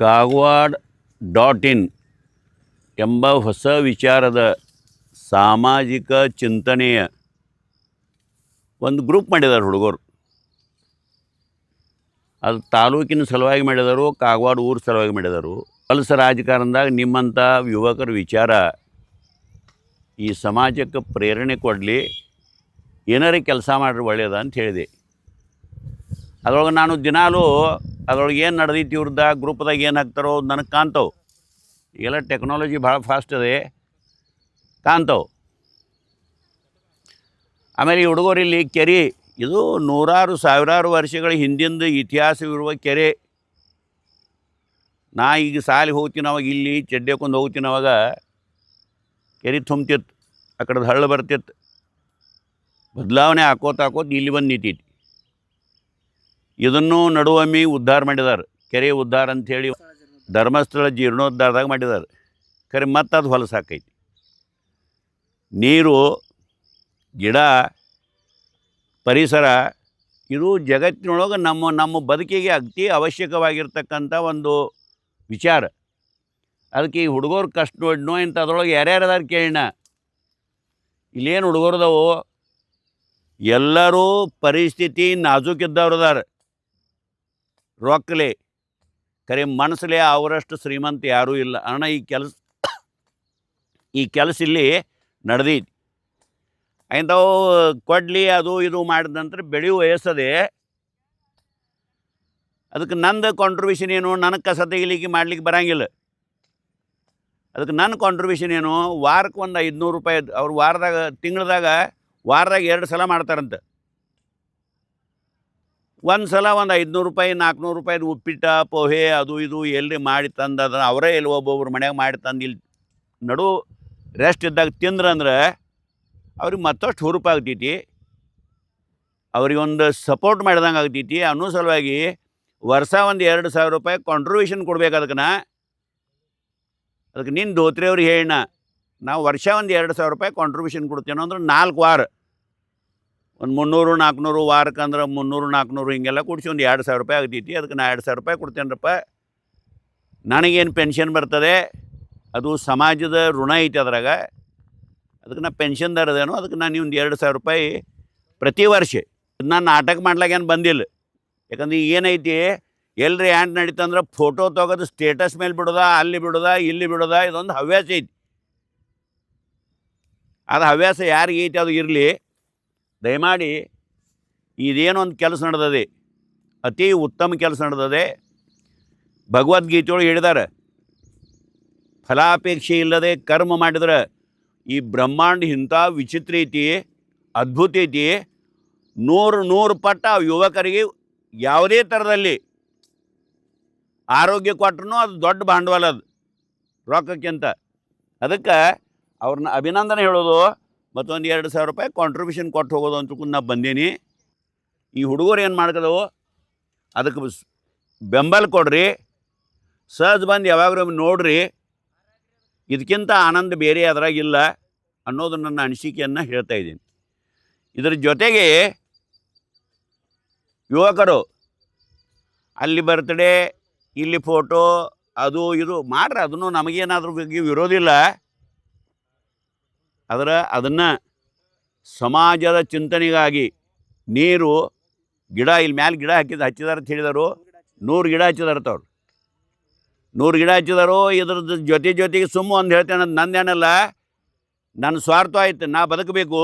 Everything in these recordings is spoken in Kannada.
ಕಾಗವಾಡ.in ಎಂಬ ಹೊಸ ವಿಚಾರದ ಸಾಮಾಜಿಕ ಚಿಂತನೆಯ ಒಂದು ಗ್ರೂಪ್ ಮಾಡಿದ್ದಾರೆ ಹುಡುಗರು. ಅದು ತಾಲೂಕಿನ ಸಲುವಾಗಿ ಮಾಡಿದರು, ಕಾಗವಾಡ ಊರ ಸಲುವಾಗಿ ಮಾಡಿದರು. ಕೆಲಸ ರಾಜಕಾರಣದಾಗ ನಿಮ್ಮಂಥ ಯುವಕರ ವಿಚಾರ ಈ ಸಮಾಜಕ್ಕೆ ಪ್ರೇರಣೆ ಕೊಡಲಿ, ಏನಾರೇ ಕೆಲಸ ಮಾಡ್ರಿ ಒಳ್ಳೆಯದ ಅಂತ ಹೇಳಿದೆ. ಅದ್ರೊಳಗೆ ನಾನು ದಿನಾಲೂ ಅದ್ರೊಳಗೆ ಏನು ನಡೆದೈತಿ ಇವ್ರದ್ದು ಗ್ರೂಪ್ದಾಗ ಏನು ಹಾಕ್ತಾರೋ ನನಗೆ ಕಾಣ್ತವೆ. ಈಗೆಲ್ಲ ಟೆಕ್ನಾಲಜಿ ಭಾಳ ಫಾಸ್ಟ್ ಇದೆ, ಕಾಣ್ತವೆ. ಆಮೇಲೆ ಈ ಹುಡುಗರು ಇಲ್ಲಿ ಕೆರೆ, ಇದು ನೂರಾರು ಸಾವಿರಾರು ವರ್ಷಗಳ ಹಿಂದಿಂದ ಇತಿಹಾಸವಿರುವ ಕೆರೆ. ನಾ ಈಗ ಸಾಲಿಗೆ ಹೋಗ್ತೀನಿ ಅವಾಗ ಇಲ್ಲಿ ಚಡ್ಡೆಕೊಂಡು ಹೋಗ್ತೀನಿ, ಅವಾಗ ಕೆರೆ ತುಂಬ್ತಿತ್ತು, ಆ ಕಡೆದು ಹಳ್ಳ ಬರ್ತಿತ್ತು. ಬದಲಾವಣೆ ಹಾಕೋತ ಇಲ್ಲಿ ಬಂದು ನಿಂತೈತಿ. ಇದನ್ನು ನಡುವಮ್ಮಿ ಉದ್ಧಾರ ಮಾಡಿದ್ದಾರೆ, ಕೆರೆ ಉದ್ಧಾರ ಅಂಥೇಳಿ ಧರ್ಮಸ್ಥಳ ಜೀರ್ಣೋದ್ಧಾರದಾಗ ಮಾಡಿದ್ದಾರೆ. ಖರೆ ಮತ್ತು ಅದು ಹೊಲಸು ಹಾಕೈತಿ. ನೀರು, ಗಿಡ, ಪರಿಸರ ಇದು ಜಗತ್ತಿನೊಳಗೆ ನಮ್ಮ ಬದುಕಿಗೆ ಅತಿ ಅವಶ್ಯಕವಾಗಿರ್ತಕ್ಕಂಥ ಒಂದು ವಿಚಾರ. ಅದಕ್ಕೆ ಈ ಹುಡುಗರು ಕಷ್ಟ ನೋಡಿನೋ ಇಂಥ ಅದ್ರೊಳಗೆ ಯಾರ್ಯಾರದಾರು ಕೇಳಿನ. ಇಲ್ಲೇನು ಹುಡುಗರದವು ಎಲ್ಲರೂ ಪರಿಸ್ಥಿತಿ ನಾಜೂಕಿದ್ದವ್ರದಾರ, ರೊಕ್ಕಲೆ, ಖರೆ ಮನಸ್ಸಲೆ ಅವರಷ್ಟು ಶ್ರೀಮಂತ ಯಾರೂ ಇಲ್ಲ. ಅಣ್ಣ ಈ ಕೆಲಸ ಇಲ್ಲಿ ನಡೆದೈತಿ. ಇಂಥವು ಕೊಡಲಿ, ಅದು ಇದು ಮಾಡಿದ ನಂತರ ಬೆಳೆಯುವ ವಯಸ್ಸದೆ. ಅದಕ್ಕೆ ನಂದು ಕಾಂಟ್ರಿಬ್ಯೂಷನ್ ಏನು, ನನಗೆ ಕಸ ತೆಗಿಲಿಕ್ಕೆ ಮಾಡ್ಲಿಕ್ಕೆ ಬರೋಂಗಿಲ್ಲ. ಅದಕ್ಕೆ ನನ್ನ ಕಾಂಟ್ರಿಬ್ಯೂಷನ್ ಏನು, ವಾರಕ್ಕೆ ಒಂದು 500 ರೂಪಾಯಿ. ಅವ್ರು ತಿಂಗಳದಾಗ 2 ಸಲ ಮಾಡ್ತಾರಂತೆ. ಒಂದು ಸಲ ಒಂದು 500 ರೂಪಾಯಿ 400 ರೂಪಾಯಿದು ಉಪ್ಪಿಟ್ಟ ಪೋಹೆ ಅದು ಇದು ಎಲ್ಲಿ ಮಾಡಿ ತಂದು ಅದನ್ನು ಅವರೇ ಎಲ್ಲಿ ಒಬ್ಬೊಬ್ರು ಮನ್ಯಾಗ ಮಾಡಿ ತಂದು ಇಲ್ಲಿ ನಡು ರೆಸ್ಟ್ ಇದ್ದಾಗ ತಿಂದ್ರಂದ್ರೆ ಅವ್ರಿಗೆ ಮತ್ತಷ್ಟು ಹುರುಪಾಗ್ತೈತಿ, ಅವ್ರಿಗೊಂದು ಸಪೋರ್ಟ್ ಮಾಡಿದಂಗೆ ಆಗ್ತೈತಿ. ಅನ್ನೋ ಸಲುವಾಗಿ ವರ್ಷ ಒಂದು 2,000 ರೂಪಾಯಿ ಕಾಂಟ್ರಿಬ್ಯೂಷನ್ ಕೊಡ್ಬೇಕು. ಅದಕ್ಕೆ ನಿನ್ನ ಧೋತ್ರಿ ಅವ್ರಿಗೆ ಹೇಳಿನ, ನಾವು ವರ್ಷ ಒಂದು 2,000 ರೂಪಾಯಿ ಕಾಂಟ್ರಿಬ್ಯೂಷನ್ ಕೊಡ್ತೇನೋ ಅಂದ್ರೆ 4 ವಾರ ಒಂದು 300-400 ವಾರಕ್ಕೆ ಅಂದ್ರೆ 300-400 ಹಿಂಗೆಲ್ಲ ಕೊಡಿಸಿ ಒಂದು 2,000 ರೂಪಾಯಿ ಆಗ್ತೈತಿ. ಅದಕ್ಕೆ ನಾ 2,000 ರೂಪಾಯಿ ಕೊಡ್ತೇನಪ್ಪ. ನನಗೇನು ಪೆನ್ಷನ್ ಬರ್ತದೆ, ಅದು ಸಮಾಜದ ಋಣ ಐತಿ ಅದ್ರಾಗ. ಅದಕ್ಕೆ ನಾ ಪೆನ್ಷನ್ದಾರದೇನೋ, ಅದಕ್ಕೆ ನಾನು ಒಂದು 2,000 ರೂಪಾಯಿ ಪ್ರತಿ ವರ್ಷ. ನಾನು ನಾಟಕ ಮಾಡ್ಲಾಗೇನು ಬಂದಿಲ್ಲ. ಯಾಕಂದ್ರೆ ಈಗ ಏನೈತಿ, ಎಲ್ರಿ ಆ್ಯಂಟ್ ನಡೀತಂದ್ರೆ ಫೋಟೋ ತೊಗೋದು ಸ್ಟೇಟಸ್ ಮೇಲೆ ಬಿಡೋದ, ಅಲ್ಲಿ ಬಿಡೋದ, ಇಲ್ಲಿ ಬಿಡೋದ, ಇದೊಂದು ಹವ್ಯಾಸ ಐತಿ. ಅದು ಹವ್ಯಾಸ ಯಾರಿಗೆ ಐತಿ ಅದು ಇರಲಿ. ದಯಮಾಡಿ ಇದೇನೊಂದು ಕೆಲಸ ನಡೆದದೆ, ಅತಿ ಉತ್ತಮ ಕೆಲಸ ನಡೆದದೆ. ಭಗವದ್ಗೀತೆಯೊಳಗೆ ಹೇಳಿದ್ದಾರೆ, ಫಲಾಪೇಕ್ಷೆ ಇಲ್ಲದೆ ಕರ್ಮ ಮಾಡಿದ್ರೆ ಈ ಬ್ರಹ್ಮಾಂಡ ಇಂಥ ವಿಚಿತ್ರ ಐತಿ, ಅದ್ಭುತ ಐತಿ. 100 ಪಟ್ಟ ಯುವಕರಿಗೆ ಯಾವುದೇ ಥರದಲ್ಲಿ ಆರೋಗ್ಯ ಕೊಟ್ಟರು ಅದು ದೊಡ್ಡ ಬಂಡವಾಳ, ಅದು ರೊಕ್ಕಕ್ಕಿಂತ. ಅದಕ್ಕೆ ಅವ್ರನ್ನ ಅಭಿನಂದನೆ ಹೇಳೋದು, ಮತ್ತೊಂದು 2,000 ರೂಪಾಯಿ ಕಾಂಟ್ರಿಬ್ಯೂಷನ್ ಕೊಟ್ಟು ಹೋಗೋದು ಅಂತ ನಾ ಬಂದೀನಿ. ಈ ಹುಡುಗರು ಏನು ಮಾಡ್ಕೋದವು, ಅದಕ್ಕೆ ಬೆಂಬಲ ಕೊಡ್ರಿ, ಸಹಜ ಬಂದು ಯಾವಾಗಲೂ ನೋಡ್ರಿ. ಇದಕ್ಕಿಂತ ಆನಂದ ಬೇರೆ ಅದ್ರಾಗಿಲ್ಲ ಅನ್ನೋದು ನನ್ನ ಅನಿಸಿಕೆಯನ್ನು ಹೇಳ್ತಾ ಇದ್ದೀನಿ. ಇದರ ಜೊತೆಗೆ ಯುವಕರು ಅಲ್ಲಿ ಬರ್ತ್ಡೇ, ಇಲ್ಲಿ ಫೋಟೋ, ಅದು ಇದು ಮಾಡ್ರಿ, ಅದನ್ನು ನಮಗೇನಾದ್ರೂ ಬಗ್ಗೆ ವಿರೋಧಿಲ್ಲ. ಅದನ್ನು ಸಮಾಜದ ಚಿಂತನೆಗಾಗಿ ನೀರು, ಗಿಡ, ಇಲ್ಲಿ ಮ್ಯಾಲೆ ಗಿಡ ಹಚ್ಚಿದಾರೆ ಅಂತ ಹೇಳಿದರು. 100 ಗಿಡ ಹಚ್ಚಿದಾರತ್ತವ್ರು, 100 ಗಿಡ ಹಚ್ಚಿದಾರು. ಇದ್ರದ್ದು ಜೊತೆಗೆ ಒಂದು ಹೇಳ್ತೇನೆ, ನಂದೇನಲ್ಲ, ನನ್ನ ಸ್ವಾರ್ಥ ಆಯ್ತು, ನಾ ಬದುಕಬೇಕು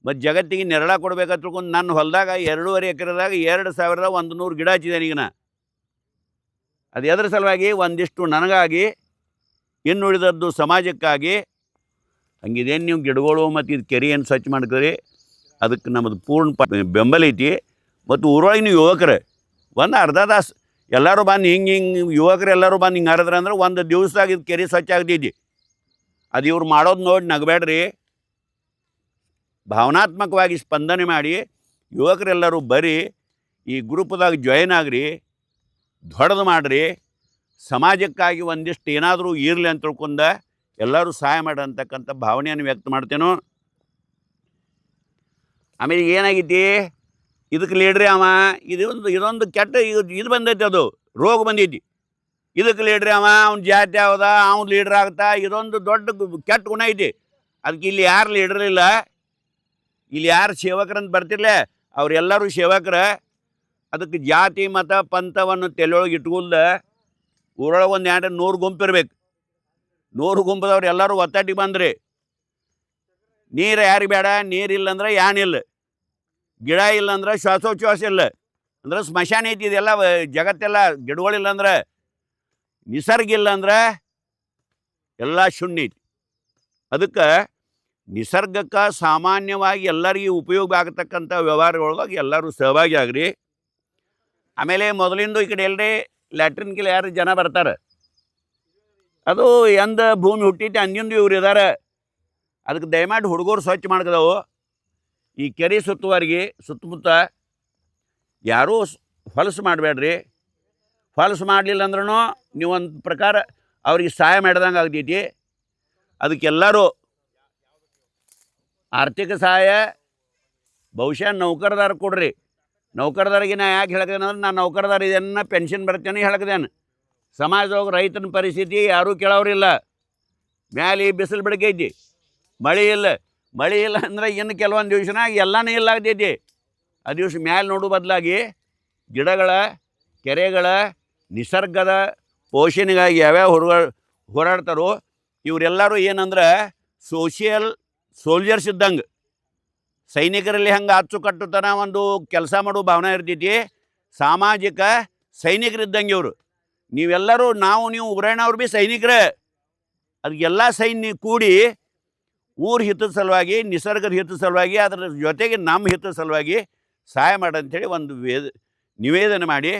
ಮತ್ತು ಜಗತ್ತಿಗೆ ನೆರಳ ಕೊಡ್ಬೇಕಂತ ತಿಳ್ಕೊಂಡು ನನ್ನ ಹೊಲದಾಗ 2.5 ಎಕರೆದಾಗ 2,100 ಗಿಡ ಹಚ್ಚಿದ್ದೇನೆ. ಈಗ ಅದು ಎದ್ರ ಸಲುವಾಗಿ, ಒಂದಿಷ್ಟು ನನಗಾಗಿ, ಇನ್ನುಳಿದದ್ದು ಸಮಾಜಕ್ಕಾಗಿ. ಹಂಗಿದೇನು ನೀವು ಗಿಡಗಳು ಮತ್ತು ಇದು ಕೆರೆಯನ್ನು ಸ್ವಚ್ಛ ಮಾಡ್ತೀರಿ, ಅದಕ್ಕೆ ನಮ್ಮದು ಪೂರ್ಣ ಬೆಂಬಲ ಐತಿ. ಮತ್ತು ಊರೊಳಗೆ ನೀವು ಯುವಕರು ಒಂದು ಅರ್ಧ ತಾಸು ಎಲ್ಲರೂ ಬಂದು ಹಿಂಗೆ ಯುವಕರು ಎಲ್ಲರೂ ಬಂದು ಹಿಂಗೆ ಹರಿದ್ರೆ ಅಂದ್ರೆ ಒಂದು ದಿವಸದಾಗ ಇದು ಕೆರೆ ಸ್ವಚ್ಛ ಆಗ್ತೈತಿ. ಅದು ಇವ್ರು ಮಾಡೋದು ನೋಡಿ ನಗಬೇಡ್ರಿ, ಭಾವನಾತ್ಮಕವಾಗಿ ಸ್ಪಂದನೆ ಮಾಡಿ ಯುವಕರೆಲ್ಲರೂ ಬರ್ರಿ, ಈ ಗ್ರೂಪ್ದಾಗ ಜಾಯಿನ್ ಆಗ್ರಿ, ದೊಡ್ಡದು ಮಾಡಿರಿ. ಸಮಾಜಕ್ಕಾಗಿ ಒಂದಿಷ್ಟು ಏನಾದರೂ ಇರಲಿ ಅಂತ ತಿಳ್ಕೊಂಡ ಎಲ್ಲರೂ ಸಹಾಯ ಮಾಡಿ ಅಂತಕ್ಕಂಥ ಭಾವನೆಯನ್ನು ವ್ಯಕ್ತ ಮಾಡ್ತೇನೋ. ಆಮೇಲೆ ಏನಾಗೈತಿ, ಇದಕ್ಕೆ ಲೀಡ್ರಿ ಅವ, ಇದೊಂದು ಕೆಟ್ಟ ಇದು ಬಂದೈತಿ, ಅದು ರೋಗ ಬಂದೈತಿ. ಇದಕ್ಕೆ ಲೀಡ್ರಿ ಅವ್ನ ಜಾತಿ ಯಾವ್ದ ಅವ್ನು ಲೀಡ್ರ್ ಆಗ್ತಾ ಇದೊಂದು ದೊಡ್ಡ ಕೆಟ್ಟ ಗುಣ ಐತಿ. ಅದಕ್ಕೆ ಇಲ್ಲಿ ಯಾರು ಲೀಡ್ರ್ ಇಲ್ಲ, ಇಲ್ಲಿ ಯಾರು ಸೇವಕರಂತ ಬರ್ತಿರ್ಲೆ ಅವರೆಲ್ಲರೂ ಸೇವಕರ. ಅದಕ್ಕೆ ಜಾತಿ ಮತ ಪಂಥವನ್ನು ತಲೆಯೊಳಗೆ ಇಟ್ಕೊಲ್ದ ಊರೊಳಗೆ ಒಂದು 100 ಗುಂಪು ಇರ್ಬೇಕು. 100 ಗುಂಪದವ್ರು ಎಲ್ಲರೂ ಒತ್ತಟ್ಟಿಗೆ ಬಂದ್ರಿ. ನೀರು ಯಾರಿಗೆ ಬೇಡ? ನೀರಿಲ್ಲ ಅಂದ್ರೆ ಯಾನಿಲ್ಲ, ಗಿಡ ಇಲ್ಲ ಅಂದ್ರೆ ಶ್ವಾಸೋಚ್ಛ್ವಾಸ ಇಲ್ಲ, ಅಂದ್ರೆ ಸ್ಮಶಾನ ಐತಿ. ಇದೆಲ್ಲ ಜಗತ್ತೆಲ್ಲ ಗಿಡಗಳಿಲ್ಲ ಅಂದ್ರೆ, ನಿಸರ್ಗ ಇಲ್ಲ ಅಂದ್ರೆ ಎಲ್ಲ ಶೂನ್ಯ ಐತಿ. ಅದಕ್ಕೆ ನಿಸರ್ಗಕ್ಕೆ ಸಾಮಾನ್ಯವಾಗಿ ಎಲ್ಲರಿಗೂ ಉಪಯೋಗ ಆಗತಕ್ಕಂಥ ವ್ಯವಹಾರಗಳೊಳಗೆ ಎಲ್ಲರೂ ಸಹಭಾಗಿ ಆಗ್ರಿ. ಆಮೇಲೆ ಮೊದಲಿಂದು ಈ ಕಡೆ ಎಲ್ಲರೇ ಲ್ಯಾಟ್ರಿನ್ ಕಿಲ್ಲ ಯಾರು ಜನ ಬರ್ತಾರೆ, ಅದು ಎಂದ ಭೂಮಿ ಹುಟ್ಟೈತಿ ಅಂದಿಂದು ಇವ್ರು ಇದ್ದಾರೆ. ಅದಕ್ಕೆ ದಯಮಾಡಿ ಹುಡುಗರು ಸ್ವಚ್ಛ ಮಾಡ್ಕದವು. ಈ ಕೆರೆ ಸುತ್ತಮುತ್ತ ಯಾರೂ ಹೊಲಸು ಮಾಡಬೇಡ್ರಿ. ಹೊಲಸು ಮಾಡಲಿಲ್ಲ ಅಂದ್ರೂ ನೀವು ಒಂದು ಪ್ರಕಾರ ಅವ್ರಿಗೆ ಸಹಾಯ ಮಾಡ್ದಂಗೆ ಆಗ್ತೈತಿ. ಅದಕ್ಕೆಲ್ಲರೂ ಆರ್ಥಿಕ ಸಹಾಯ ಬಹುಶಃ ನೌಕರದಾರ ಕೊಡ್ರಿ. ನೌಕರದಾರಿಗೆ ನಾ ಯಾಕೆ ಹೇಳ್ಕೇನಂದ್ರೆ ನಾನು ನೌಕರದಾರ ಇದನ್ನು ಪೆನ್ಷನ್ ಬರ್ತೇನೆ ಹೇಳ್ಕದೇನು. ಸಮಾಜದೊಳಗೆ ರೈತನ ಪರಿಸ್ಥಿತಿ ಯಾರೂ ಕೇಳೋರಿಲ್ಲ. ಮ್ಯಾಲೆ ಬಿಸಿಲು ಬೆಳಕೈತಿ, ಮಳೆ ಇಲ್ಲ ಅಂದ್ರೆ ಇನ್ನು ಕೆಲವೊಂದು ದಿವ್ಸನಾಗ ಎಲ್ಲನೂ ಇಲ್ಲ ಆಗ್ತೈತಿ. ಆ ದಿವಸ ಮ್ಯಾಲೆ ನೋಡೋ ಬದಲಾಗಿ ಗಿಡಗಳ, ಕೆರೆಗಳ, ನಿಸರ್ಗದ ಪೋಷಣೆಗಾಗಿ ಯಾವ್ಯಾವ ಹೋರಾಡ್ತಾರೋ ಇವರೆಲ್ಲರೂ ಏನಂದ್ರೆ ಸೋಲ್ಜರ್ಸ್ ಇದ್ದಂಗೆ. ಸೈನಿಕರಲ್ಲಿ ಹಂಗೆ ಅಚ್ಚುಕಟ್ಟುತನ ಒಂದು ಕೆಲಸ ಮಾಡೋ ಭಾವನೆ ಇರ್ತೈತಿ. ಸಾಮಾಜಿಕ ಸೈನಿಕರಿದ್ದಂಗೆ ಇವರು. ನೀವೆಲ್ಲರೂ ನೀವು ಉಗ್ರಾಣವ್ರು ಭೀ ಸೈನಿಕರೇ. ಅದಕ್ಕೆಲ್ಲ ಸೈನ್ಯ ಕೂಡಿ ಊರ ಹಿತದ ಸಲುವಾಗಿ, ನಿಸರ್ಗದ ಹಿತದ ಸಲುವಾಗಿ, ಅದರ ಜೊತೆಗೆ ನಮ್ಮ ಹಿತದ ಸಲುವಾಗಿ ಸಹಾಯ ಮಾಡಂಥೇಳಿ ಒಂದು ನಿವೇದನೆ ಮಾಡಿ